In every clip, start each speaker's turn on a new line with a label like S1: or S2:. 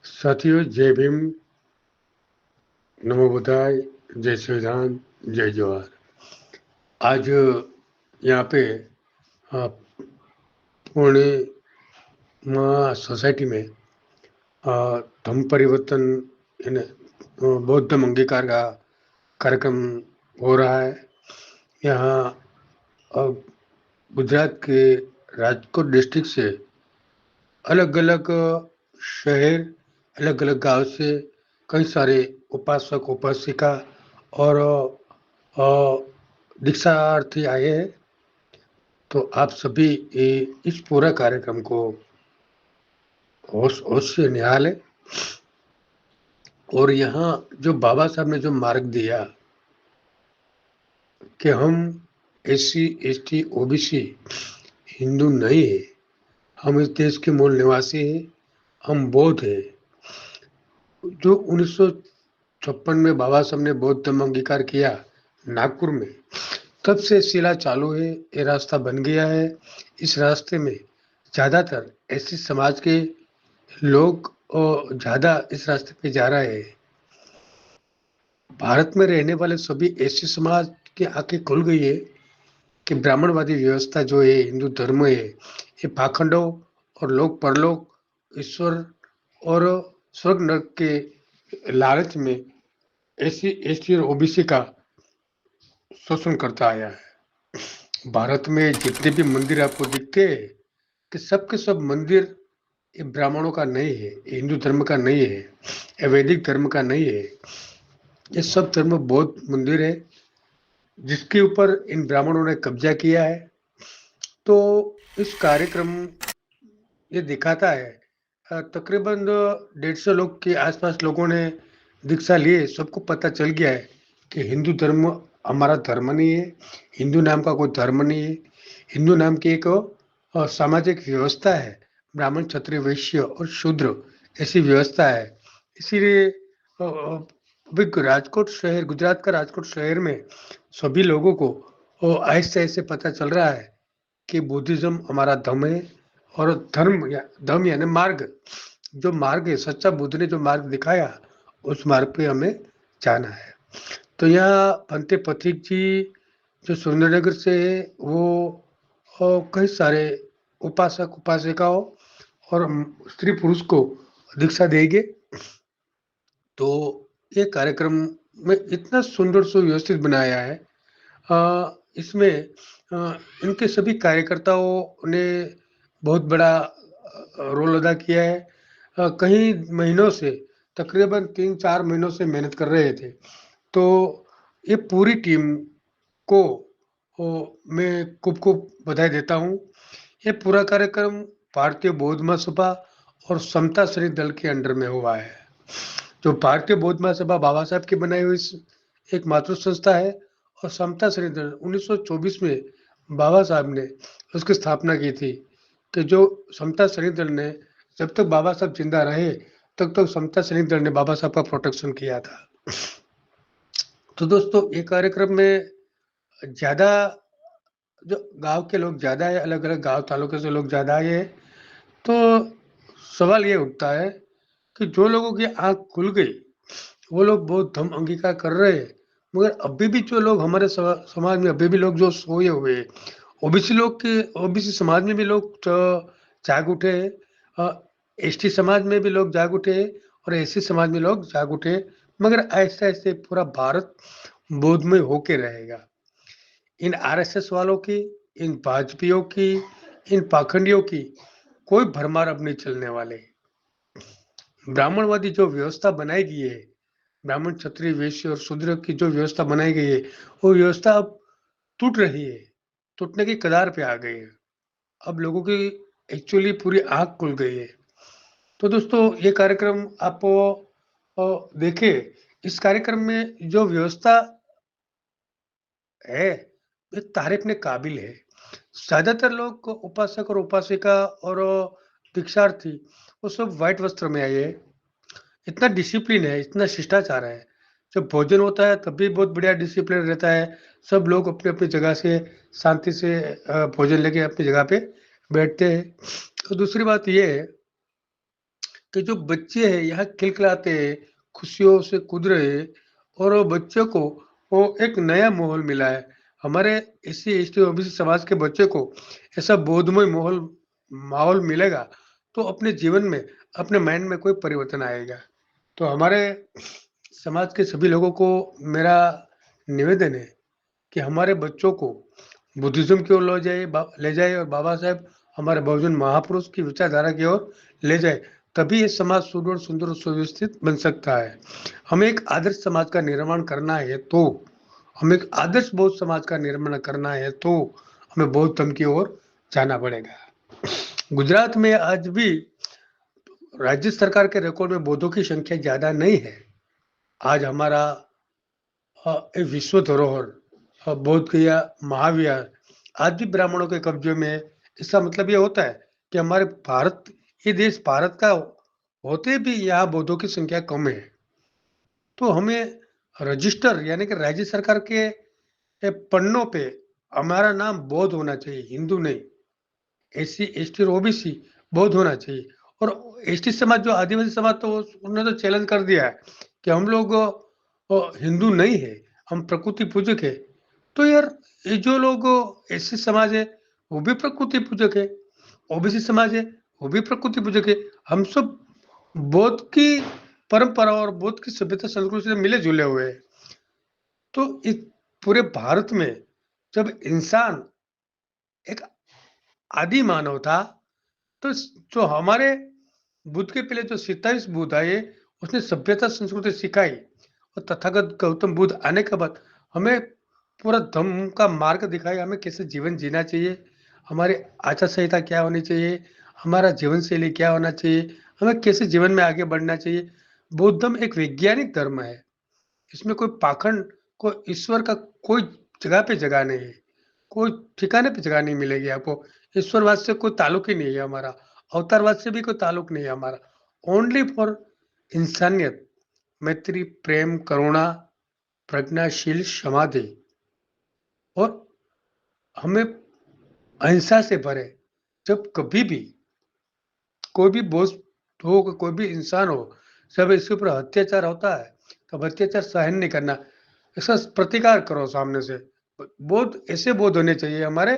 S1: साथियों, जय भीम, नमो बुद्धाय, जय संविधान, जय जवाहर। आज यहाँ पे अ, पूर्णिमा सोसाइटी में धम्म परिवर्तन यानी बौद्ध धम्म अंगीकार का कार्यक्रम हो रहा है। यहाँ गुजरात के राजकोट डिस्ट्रिक्ट से अलग अलग शहर, अलग अलग गांव से कई सारे उपासक उपासिका और दीक्षार्थी आए हैं। तो आप सभी इस पूरा कार्यक्रम को होश होश से निहालें। और यहाँ जो बाबा साहब ने जो मार्ग दिया कि हम SC ST OBC हिंदू नहीं है, हम इस देश के मूल निवासी हैं, हम बौद्ध हैं। जो 1956 में बाबा साहब ने बौद्ध धम्म अंगीकार किया नागपुर में, तब से सिला चालू है, ये रास्ता बन गया है। इस रास्ते में ज़्यादातर ऐसे समाज के लोग ज़्यादा इस रास्ते पे जा रहे हैं। भारत में रहने वाले सभी ऐसे समाज की आंखें खुल गई है कि ब्राह्मणवादी व्यवस्था जो है, हिंदू धर्म है, ये पाखंडों और लोक परलोक, ईश्वर और स्वर्ग नरक के लालच में SC ST और OBC का शोषण करता आया है। भारत में जितने भी मंदिर आपको दिखते हैं कि सब के सब मंदिर ये ब्राह्मणों का नहीं है, ये हिंदू धर्म का नहीं है, ये वैदिक धर्म का नहीं है। ये सब धर्म बौद्ध मंदिर है जिसके ऊपर इन ब्राह्मणों ने कब्जा किया है। तो इस कार्यक्रम ये दिखाता है तकरीबन 150 लोग के आसपास लोगों ने दीक्षा लिए। सबको पता चल गया है कि हिंदू धर्म हमारा धर्म नहीं है, हिंदू नाम का कोई धर्म नहीं है। हिंदू नाम की एक सामाजिक व्यवस्था है, ब्राह्मण क्षत्रिय वैश्य और शूद्र ऐसी व्यवस्था है। इसीलिए अभी राजकोट शहर, गुजरात का राजकोट शहर में सभी लोगों को ऐसे ऐसे पता चल रहा है कि बुद्धिज्म हमारा धर्म है। और धर्म यानी मार्ग, जो मार्ग है, सच्चा बुद्ध ने जो मार्ग दिखाया, उस मार्ग पे हमें जाना है। तो यहाँ पंते पथिक जी जो सुरेंद्रनगर से है, वो कई सारे उपासक उपासिकाओं और स्त्री पुरुष को दीक्षा देंगे। तो ये कार्यक्रम में इतना सुंदर सुव्यवस्थित बनाया है। इसमें इनके सभी कार्यकर्ताओं ने बहुत बड़ा रोल अदा किया है। कई महीनों से, तकरीबन 3-4 महीनों से मेहनत कर रहे थे। तो ये पूरी टीम को मैं खूब खूब बधाई देता हूँ। ये पूरा कार्यक्रम भारतीय बौद्ध महासभा और समता सैनिक दल के अंडर में हुआ है। जो भारतीय बौद्ध महासभा बाबा साहब की बनाई हुई एक मातृ संस्था है, और समता सैनिक दल 1924 में बाबा साहब ने उसकी स्थापना की थी। कि जो समता सैनिक दल ने, जब तक बाबा साहब जिंदा रहे तब तक समता सैनिक दल ने बाबा साहब का प्रोटेक्शन किया था। तो दोस्तों, ये कार्यक्रम में ज़्यादा जो गांव के लोग ज़्यादा है, अलग अलग गांव तालुके से लोग ज़्यादा आए हैं। तो सवाल ये उठता है कि जो लोगों की आंख खुल गई, वो लोग बहुत धम्म अंगीकार कर रहे हैं, मगर अभी भी जो लोग हमारे समाज में अभी भी लोग जो सोए हुए हैं, ओबीसी लोग के, ओबीसी समाज में भी लोग जाग उठे हैं, ST समाज में भी लोग जाग उठे हैं और SC समाज में लोग जाग उठे हैं। मगर ऐसे ऐसे पूरा भारत बोधमय होके रहेगा। इन RSS वालों की, इन भाजपियों की, इन पाखंडियों की कोई भरमार अब नहीं चलने वाले। ब्राह्मणवादी जो व्यवस्था बनाई गई है, ब्राह्मण क्षत्रिय वैश्य और शूद्र की जो व्यवस्था बनाई गई है, वो व्यवस्था अब टूट रही है, टूटने की कगार पे आ गई है। अब लोगों की एक्चुअली पूरी आंख खुल गई है। तो दोस्तों, ये कार्यक्रम आप देखें। इस कार्यक्रम में जो व्यवस्था है, ये तारीफने काबिल है। ज्यादातर लोग उपासक और उपासिका और दीक्षार्थी, वो सब व्हाइट वस्त्र में आए हैं। इतना डिसिप्लिन है, इतना शिष्टाचार है। जब भोजन होता है तब भी बहुत बढ़िया डिसिप्लिन रहता है। सब लोग अपनी अपनी जगह से शांति से भोजन लेके अपनी जगह पे बैठते हैं। तो दूसरी बात ये है कि जो बच्चे हैं यहाँ खिलखिलाते हैं, खुशियों से कूद रहे हैं और वो बच्चों को वो एक नया माहौल मिला है। हमारे एससी, एसटी, ओबीसी समाज के बच्चे को ऐसा बोधमय माहौल माहौल मिलेगा, तो अपने जीवन में, अपने माइंड में कोई परिवर्तन आएगा। तो हमारे समाज के सभी लोगों को मेरा निवेदन है कि हमारे बच्चों को बुद्धिज़्म की ओर ले जाए और बाबा साहेब हमारे बहुजन महापुरुष की विचारधारा की ओर ले जाए, तभी ये समाज सुदृढ़, सुंदर और सुव्यवस्थित बन सकता है। हमें एक आदर्श समाज का निर्माण करना है तो हमें एक आदर्श बौद्ध समाज का निर्माण करना है तो हमें बौद्ध धर्म की ओर जाना पड़ेगा। गुजरात में आज भी राज्य सरकार के रिकॉर्ड में बौद्धों की संख्या ज़्यादा नहीं है। आज हमारा एक विश्व धरोहर बोध गया महाविहार आज भी ब्राह्मणों के कब्जे में है। इसका मतलब ये होता है कि हमारे भारत, ये देश भारत का होते भी यहाँ बौद्धों की संख्या कम है। तो हमें रजिस्टर यानी कि राज्य सरकार के पन्नों पे हमारा नाम बौद्ध होना चाहिए, हिंदू नहीं। एससी, एसटी और ओबीसी बौद्ध होना चाहिए। और एसटी समाज जो आदिवासी समाज, तो उन्होंने तो चैलेंज कर दिया है कि हम लोग हिंदू नहीं है, हम प्रकृति पूजक है। तो यार, ये जो लोग एससी समाज है वो भी प्रकृति पूजक है, ओबीसी समाज है वो भी प्रकृति पूजक है। हम सब बौद्ध की परंपरा और बौद्ध की सभ्यता संस्कृति से मिले जुले हुए हैं। तो इस पूरे भारत में जब इंसान एक आदि मानव था, तो जो हमारे बुद्ध के पहले जो 27 बुद्ध आए, उसने सभ्यता संस्कृति सिखाई और तथागत गौतम बुद्ध आने के बाद हमें पूरा धम्म का मार्ग दिखाया, हमें कैसे जीवन जीना चाहिए, हमारी आचार संहिता क्या होनी चाहिए, हमारा जीवन शैली क्या होना चाहिए, हमें कैसे जीवन में आगे बढ़ना चाहिए। बौद्ध धर्म एक वैज्ञानिक धर्म है। इसमें कोई पाखंड, कोई ईश्वर का कोई जगह पे जगह नहीं है, कोई ठिकाने पे जगह नहीं मिलेगी आपको। ईश्वरवाद से कोई ताल्लुक ही नहीं है हमारा, अवतारवाद से भी कोई ताल्लुक नहीं है हमारा। ओनली फॉर इंसानियत, मैत्री, प्रेम, करुणा, प्रज्ञाशील समाधि और हमें अहिंसा से भरे। जब कभी भी कोई भी बोझ हो, कोई भी इंसान हो, जब इसके ऊपर अत्याचार होता है, तब अत्याचार सहन नहीं करना, इसका प्रतिकार करो सामने से। बोध ऐसे बोध होने चाहिए हमारे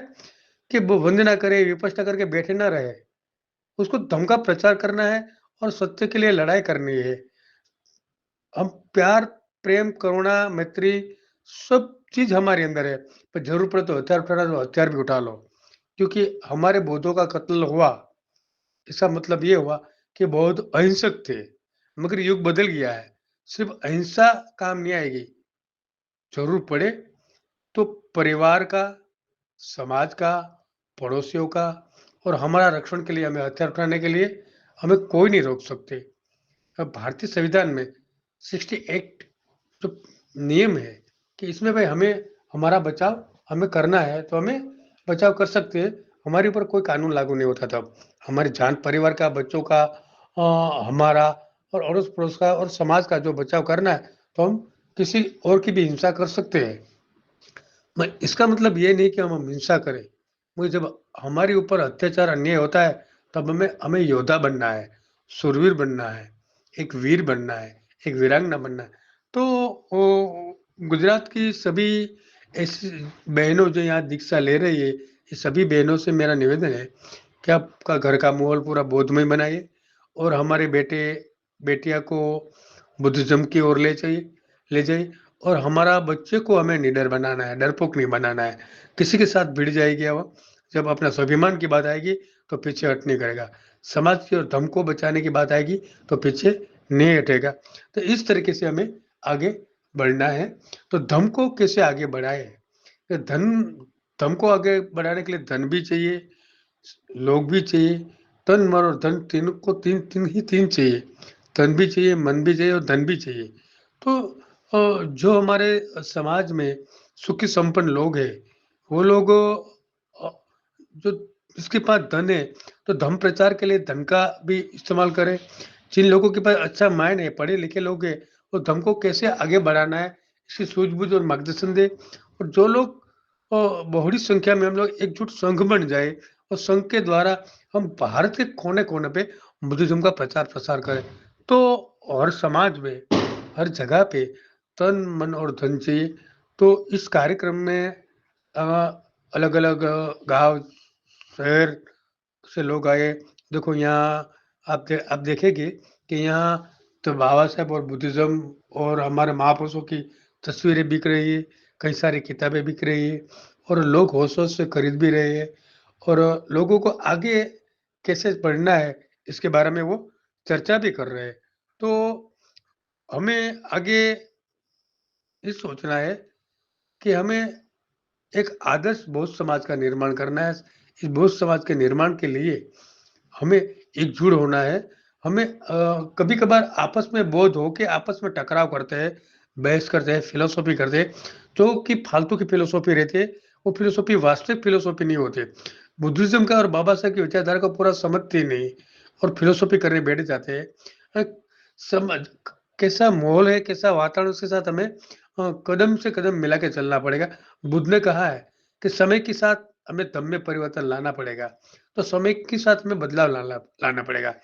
S1: कि वो वंदना करे, विपश्यना करके बैठे ना रहे। उसको धर्म का प्रचार करना है और सत्य के लिए लड़ाई करनी है। हम प्यार, प्रेम, करुणा, मैत्री सब चीज हमारे अंदर है। पर जरूर पड़े तो हथियार उठाना, तो हथियार भी उठा लो। क्योंकि हमारे बौद्धों का कत्ल हुआ, इसका मतलब ये हुआ कि बौद्ध अहिंसक थे। मगर युग बदल गया है, सिर्फ अहिंसा काम नहीं आएगी। जरूर पड़े तो परिवार का, समाज का, पड़ोसियों का और हमारा रक्षण के लिए, हमें हथियार उठाने के लिए हमें कोई नहीं रोक सकते। अब भारतीय संविधान में 68 जो नियम है कि इसमें भाई हमें हमारा बचाव हमें करना है, तो हमें बचाव कर सकते हैं। हमारे ऊपर कोई कानून लागू नहीं होता। तब हमारे जान परिवार का, बच्चों का, हमारा और अड़ोस पड़ोस का और समाज का जो बचाव करना है, तो हम किसी और की भी हिंसा कर सकते हैं। मैं इसका मतलब ये नहीं कि हम हिंसा करें। मुझे जब हमारे ऊपर अत्याचार, अन्याय होता है, तब हमें हमें योद्धा बनना है, शूरवीर बनना है, एक वीर बनना है, एक वीरांगना बनना है। तो गुजरात की सभी ऐसी बहनों जो यहाँ दीक्षा ले रही है, ये सभी बहनों से मेरा निवेदन है कि आपका घर का माहौल पूरा बौद्धमय बनाइए और हमारे बेटे बेटियां को बुद्धिज्म की ओर ले जाइए। और हमारा बच्चे को हमें निडर बनाना है, डरपोक नहीं बनाना है। किसी के साथ भिड़ जाएगी वो, जब अपना स्वाभिमान की बात आएगी तो पीछे हट नहीं करेगा। समाज की और धर्म को बचाने की बात आएगी तो पीछे नहीं हटेगा। तो इस तरीके से हमें आगे बढ़ना है। तो धर्म को कैसे आगे बढ़ाए? धन धर्म को आगे बढ़ाने के लिए धन भी चाहिए, लोग भी चाहिए। तन, मन और धन, तीनों को तीन चाहिए। तन भी चाहिए, मन भी चाहिए और धन भी चाहिए। तो जो हमारे समाज में सुखी संपन्न लोग हैं, वो लोग जो जिसके पास धन है, तो धर्म प्रचार के लिए धन का भी इस्तेमाल करें। जिन लोगों के पास अच्छा माइंड है, पढ़े लिखे लोग हैं, वो धर्म को कैसे आगे बढ़ाना है, इसकी सूझबूझ और मार्गदर्शन दे। और जो लोग बहुड़ी संख्या में हम लोग एकजुट संघ बन जाए और संघ के द्वारा हम भारत के कोने कोने पे बुद्धिज़्म का प्रचार-प्रसार करें। तो हर समाज में, हर जगह पे तन, मन और धन चाहिए। तो इस कार्यक्रम में अ, अलग-अलग गाँव, शहर से लोग आए। देखो यहाँ आप देखेंगे कि यहाँ तो बाबा साहेब और बुद्धिज़्म और हमारे महापुरुषों की तस्वीरें बिक रही है, कई सारी किताबें बिक रही है और लोग होश-होश से खरीद भी रहे हैं और लोगों को आगे कैसे बढ़ना है, इसके बारे में वो चर्चा भी कर रहे हैं। तो हमें आगे ये सोचना है कि हमें एक आदर्श बौद्ध समाज का निर्माण करना है। इस बौद्ध समाज के निर्माण के लिए हमें एकजुट होना है। हमें कभी-कभार आपस में बोध हो के आपस में टकराव करते हैं, बहस करते हैं, फिलॉसफी करते हैं, जो कि फालतू की फिलॉसफी रहती है। वो फिलॉसफी वास्तविक फिलॉसफी नहीं होती। बुद्धिज़्म का और बाबा साहेब की विचारधारा को पूरा समझते ही नहीं और फिलॉसफी करने बैठ जाते हैं। समझ कैसा माहौल है, कैसा वातावरण, उसके साथ हमें कदम से कदम मिला के चलना पड़ेगा। बुद्ध ने कहा है कि समय के साथ हमें दम में परिवर्तन लाना पड़ेगा। तो समय के साथ में बदलाव लाना लाना पड़ेगा।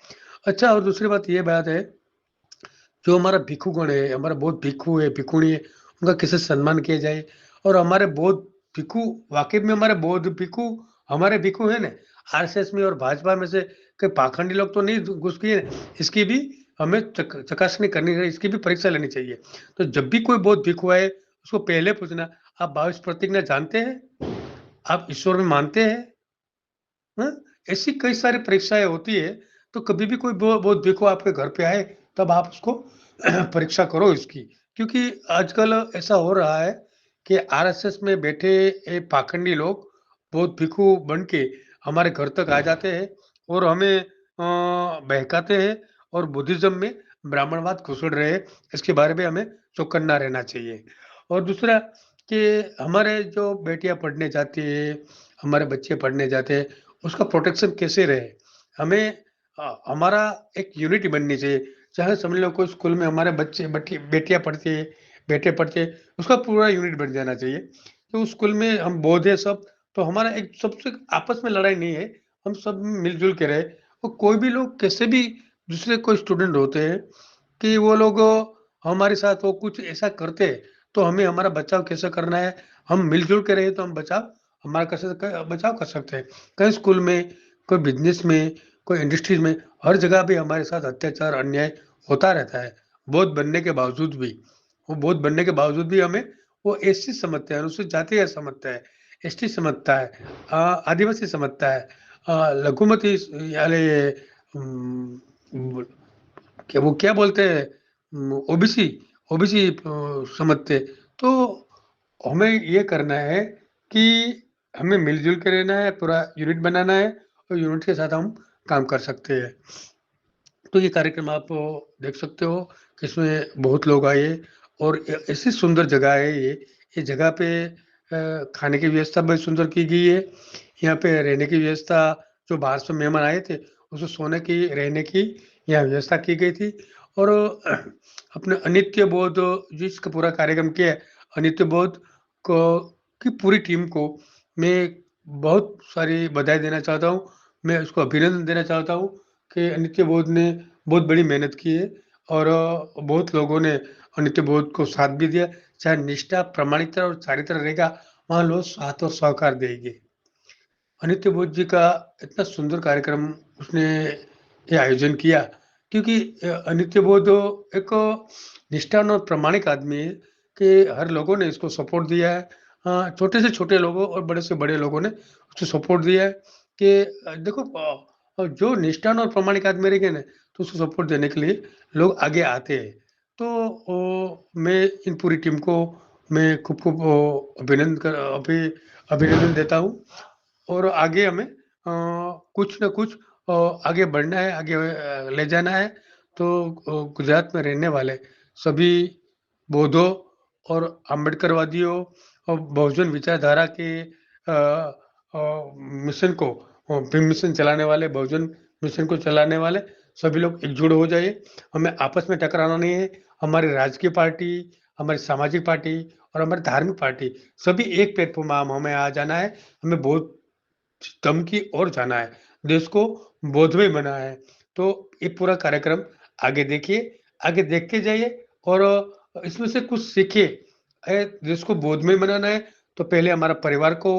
S1: अच्छा, और दूसरी बात ये बात है, जो हमारा भिक्षुगण है, हमारा बौद्ध भिक्षु है, भिक्षुणी है, उनका कैसे सम्मान किया जाए और हमारे बौद्ध भिक्षु वाक़ई में हमारे बौद्ध भिक्षु हमारे भिक्षु हैं ना, आरएसएस में और भाजपा में से कोई पाखंडी लोग तो नहीं घुस गए, इसकी भी हमें चकासनी करनी है, इसकी भी परीक्षा लेनी चाहिए। तो जब भी कोई बौद्ध भिक्षु आए, उसको पहले पूछना, "आप 22 प्रतिज्ञा जानते हैं? आप ईश्वर में मानते हैं?" हाँ? ऐसी कई सारी परीक्षाएँ होती है, तो कभी भी कोई बहुत देखो आपके घर पे आए, तब आप उसको परीक्षा करो इसकी। क्योंकि आजकल ऐसा हो रहा है कि आरएसएस में बैठे पाखंडी लोग बहुत भिखु बन के हमारे घर तक आ जाते हैं और हमें बहकाते हैं और बुद्धिज़्म में ब्राह्मणवाद घुसड़ रहे हैं, इसके बारे में हमें चौकन्ना रहना चाहिए। और दूसरा कि हमारे जो बेटियाँ पढ़ने जाती हैं, हमारे बच्चे पढ़ने जाते हैं, उसका प्रोटेक्शन कैसे रहे? हमें हमारा एक यूनिटी बननी चाहिए। चाहे समझ लो कोई स्कूल में हमारे बच्चे बटी बेटियाँ पढ़ती हैं, बेटे पढ़ते हैं, उसका पूरा यूनिट बन जाना चाहिए। तो उस स्कूल में हम बौद्ध हैं सब, तो हमारा एक सबसे आपस में लड़ाई नहीं है, हम सब मिल-जुल के रहें। और कोई भी लोग कैसे भी दूसरे कोई स्टूडेंट होते हैं कि वो लोग हमारे साथ वो कुछ ऐसा करते हैं, तो हमें हमारा बचाव कैसे करना है, हम मिल-जुल के रहे तो हम बचाव हमारा कैसे क बचाव कर सकते हैं। कहीं स्कूल में, कोई बिज़नेस में, कोई इंडस्ट्रीज़ में, हर जगह पे हमारे साथ अत्याचार, अन्याय होता रहता है। बौद्ध बनने के बावजूद भी। वो बौद्ध बनने के बावजूद भी हमें वो एससी समझता है, अनुसूचित जाति का समझता है, एसटी समझता है, आदिवासी समझता है, लघुमती यानी क्या वो क्या बोलते हैं, ओबीसी ओबीसी समझते। तो हमें ये करना है कि हमें मिल-जुल के रहना है, पूरा यूनिट बनाना है और यूनिट के साथ हम काम कर सकते हैं। तो ये कार्यक्रम आप देख सकते हो कि इसमें बहुत लोग आए और ऐसी सुंदर जगह है ये। ये जगह पे खाने की व्यवस्था बड़ी सुंदर की गई है। यहाँ पे रहने की व्यवस्था, जो बाहर से मेहमान आए थे, उसको सोने की, रहने की यहाँ व्यवस्था की गई थी और अपने अनित्य बोध जिसका पूरा कार्यक्रम किया है, अनित्य बोध को की पूरी टीम को मैं बहुत सारी बधाई देना चाहता हूँ। मैं उसको अभिनंदन देना चाहता हूँ कि नित्य बोध ने बहुत बड़ी मेहनत की है और बहुत लोगों ने नित्य बोध को साथ भी दिया। चाहे निष्ठा, प्रामाणिकता और चारित्र रहेगा, वहाँ लोग साथ और सहकार देंगे। नित्य बोध जी का इतना सुंदर कार्यक्रम उसने ये आयोजन किया क्योंकि नित्य बोध एक निष्ठावान और प्रामाणिक आदमी है कि हर लोगों ने इसको सपोर्ट दिया है। छोटे से छोटे लोगों और बड़े से बड़े लोगों ने उसको सपोर्ट दिया है कि देखो जो निष्ठावान और प्रामाणिक आदमी रहेंगे ना, तो उसको सपोर्ट देने के लिए लोग आगे आते हैं। तो मैं इन पूरी टीम को मैं खूब-खूब अभिनंदन देता हूँ और आगे हमें कुछ न कुछ आगे बढ़ना है, आगे ले जाना है। तो गुजरात में रहने वाले सभी बौद्धों और अम्बेडकरवादियों और बहुजन विचारधारा के मिशन को भीम मिशन चलाने वाले, बहुजन मिशन को चलाने वाले सभी लोग एकजुट हो जाइए। हमें आपस में टकराना नहीं है। हमारी राजकीय पार्टी, हमारी सामाजिक पार्टी और हमारी धार्मिक पार्टी सभी एक प्लेटफ़ॉर्म हमें आ जाना है। हमें बहुत दम की ओर जाना है। देश को बोधमय बनाना है। तो ये पूरा कार्यक्रम आगे देखिए, आगे देखते जाइए और इसमें से कुछ सीखिए। देश को बोधमय बनाना है, तो पहले हमारा परिवार को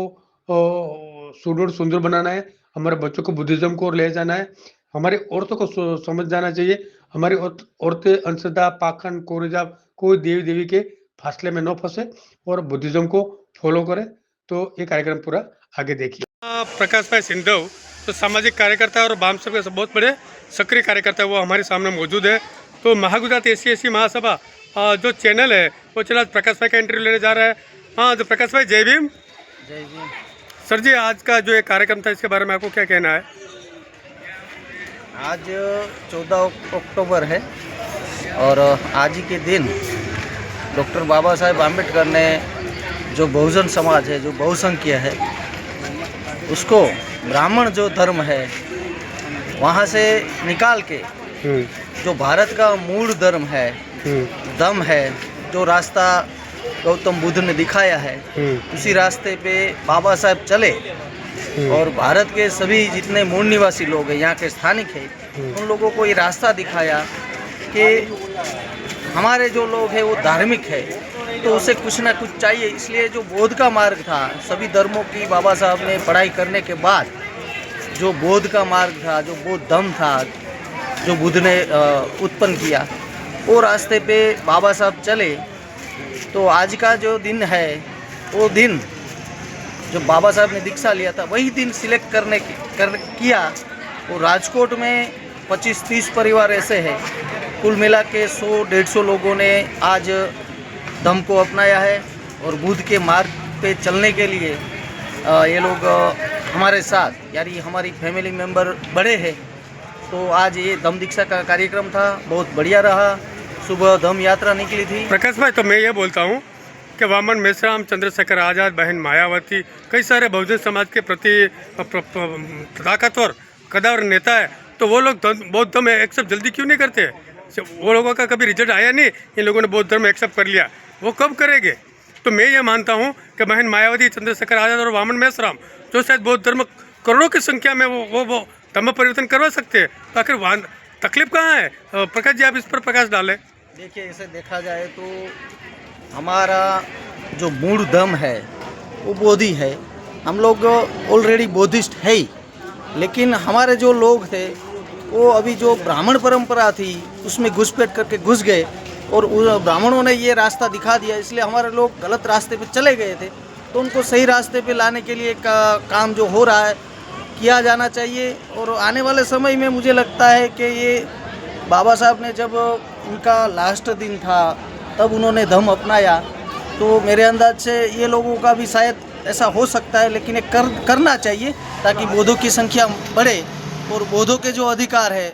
S1: सुदृढ़ सुंदर बनाना है, हमारे बच्चों को बुद्धिज़्म को ओर ले जाना है, हमारी औरतों को समझ जाना चाहिए, हमारी औरतें अंधश्रद्धा, पाखंड, कुरीति, कोई देवी-देवी के फासले में न फँसे और बुद्धिज़्म को फॉलो करें। तो ये कार्यक्रम पूरा आगे देखिए। प्रकाश भाई सिंधव तो सामाजिक कार्यकर्ता और वाम समाज के बहुत बड़े सक्रिय कार्यकर्ता है, वो हमारे सामने मौजूद है। तो महागुजरात एसी महासभा जो चैनल है वो चला प्रकाश भाई का इंटरव्यू लेने जा रहा है। हाँ, तो प्रकाश भाई जय भीम।
S2: जय भीम
S1: सर जी, आज का जो ये कार्यक्रम था इसके बारे में आपको क्या कहना है?
S2: आज 14 अक्टूबर है और आज ही के दिन डॉक्टर बाबा साहेब आम्बेडकर ने जो बहुजन समाज है, जो बहुसंख्य है, उसको ब्राह्मण जो धर्म है वहाँ से निकाल के जो भारत का मूल धर्म है, दम है, जो रास्ता गौतम बुद्ध ने दिखाया है, उसी रास्ते पे बाबा साहेब चले और भारत के सभी जितने मूल निवासी लोग हैं, यहाँ के स्थानिक हैं, उन लोगों को ये रास्ता दिखाया कि हमारे जो लोग हैं वो धार्मिक है, तो उसे कुछ ना कुछ चाहिए। इसलिए जो बौद्ध का मार्ग था, सभी धर्मों की बाबा साहब ने पढ़ाई करने के बाद जो बौद्ध का मार्ग था, जो बौद्ध धम्म था, जो बुद्ध ने उत्पन्न किया, वो रास्ते पे बाबा साहब चले। तो आज का जो दिन है, वो दिन जो बाबा साहब ने दीक्षा लिया था, वही दिन सिलेक्ट किया। वो राजकोट में 25-30 परिवार ऐसे हैं, कुल मिला के 100-150 लोगों ने आज धम्म को अपनाया है और बुद्ध के मार्ग पे चलने के लिए ये लोग हमारे साथ, यानी हमारी फैमिली मेंबर बड़े हैं। तो आज ये धम्म दीक्षा का कार्यक्रम था, बहुत बढ़िया रहा। सुबह धम्म यात्रा निकली थी।
S1: प्रकाश भाई, तो मैं ये बोलता हूँ कि वामन मेश्राम, चंद्रशेखर आज़ाद, बहन मायावती, कई सारे बहुजन समाज के प्रति ताकतवर कदावर नेता है, तो वो लोग बौद्ध धर्म एक्सेप्ट जल्दी क्यों नहीं करते? वो लोगों का कभी रिजल्ट आया नहीं, इन लोगों ने बौद्ध धर्म एक्सेप्ट कर लिया, वो कब करेंगे? तो मैं ये मानता हूँ कि बहन मायावती, चंद्रशेखर आज़ाद और वामन मेश्राम जो शायद बौद्ध धर्म करोड़ों की संख्या में वो धर्म परिवर्तन करवा सकते हैं, तो आखिर तकलीफ कहाँ है? प्रकाश जी, आप इस पर प्रकाश डालें।
S2: देखिए, इसे देखा जाए तो हमारा जो मूल धर्म है वो बोधि है। हम लोग ऑलरेडी बोधिस्ट है ही, लेकिन हमारे जो लोग थे वो अभी जो ब्राह्मण परंपरा थी उसमें घुसपैठ करके घुस गए और ब्राह्मणों ने ये रास्ता दिखा दिया, इसलिए हमारे लोग गलत रास्ते पे चले गए थे। तो उनको सही रास्ते पे लाने के लिए काम जो हो रहा है किया जाना चाहिए। और आने वाले समय में मुझे लगता है कि ये बाबा साहब ने जब उनका लास्ट दिन था तब उन्होंने धम्म अपनाया, तो मेरे अंदाज से ये लोगों का भी शायद ऐसा हो सकता है, लेकिन ये करना चाहिए ताकि बौद्धों की संख्या बढ़े और बौद्धों के जो अधिकार है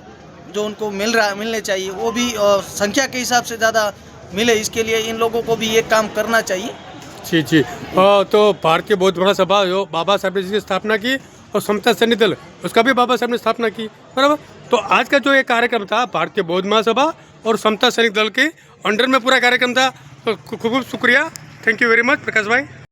S2: जो उनको मिलने चाहिए वो भी संख्या के हिसाब से ज़्यादा मिले। इसके लिए इन लोगों को भी ये काम करना चाहिए।
S1: जी जी। तो भारतीय बौद्ध महासभा जो बाबा साहब ने जिसकी स्थापना की और समता सैनिक दल उसका भी बाबा साहब ने स्थापना की, बराबर। तो आज का जो ये कार्यक्रम था भारतीय बौद्ध महासभा और समता सैनिक दल के अंडर में पूरा कार्यक्रम था। तो खूब शुक्रिया, थैंक यू वेरी मच प्रकाश भाई।